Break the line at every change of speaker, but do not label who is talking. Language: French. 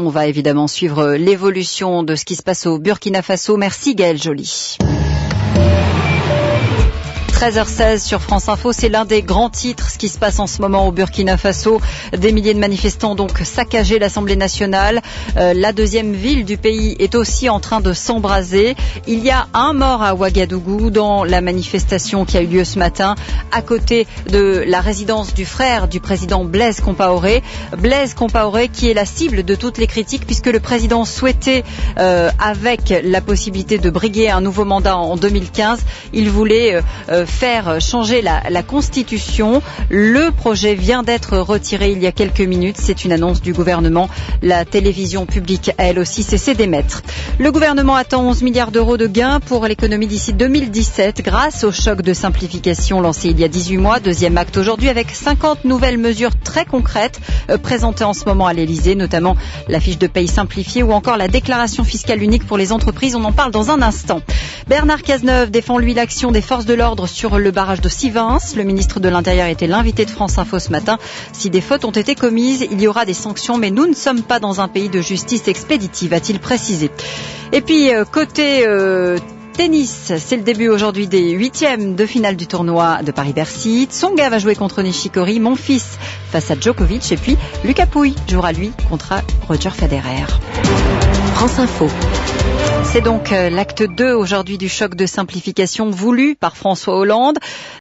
On va évidemment suivre l'évolution de ce qui se passe au Burkina Faso. Merci Gaëlle Joly. 13h16 sur France Info, c'est l'un des grands titres, ce qui se passe en ce moment au Burkina Faso. Des milliers de manifestants donc saccagé l'Assemblée nationale. La deuxième ville du pays est aussi en train de s'embraser. Il y a un mort à Ouagadougou dans la manifestation qui a eu lieu ce matin à côté de la résidence du frère du président Blaise Compaoré. Blaise Compaoré qui est la cible de toutes les critiques puisque le président souhaitait, avec la possibilité de briguer un nouveau mandat en 2015, il voulait faire changer la Constitution. Le projet vient d'être retiré il y a quelques minutes. C'est une annonce du gouvernement. La télévision publique a elle aussi cessé d'émettre. Le gouvernement attend 11 milliards d'euros de gains pour l'économie d'ici 2017 grâce au choc de simplification lancé il y a 18 mois. Deuxième acte aujourd'hui avec 50 nouvelles mesures très concrètes présentées en ce moment à l'Elysée, notamment la fiche de paye simplifiée ou encore la déclaration fiscale unique pour les entreprises. On en parle dans un instant. Bernard Cazeneuve défend lui l'action des forces de l'ordre sur le barrage de Sivins. Le ministre de l'Intérieur était l'invité de France Info ce matin. Si des fautes ont été commises, il y aura des sanctions, mais nous ne sommes pas dans un pays de justice expéditive, a-t-il précisé. Et puis, côté tennis, c'est le début aujourd'hui des 8e de finale du tournoi de Paris-Bercy. Tsonga va jouer contre Nishikori, Monfils face à Djokovic, et puis Lucas Pouille jouera lui contre Roger Federer. France Info. C'est donc l'acte 2 aujourd'hui du choc de simplification voulu par François Hollande.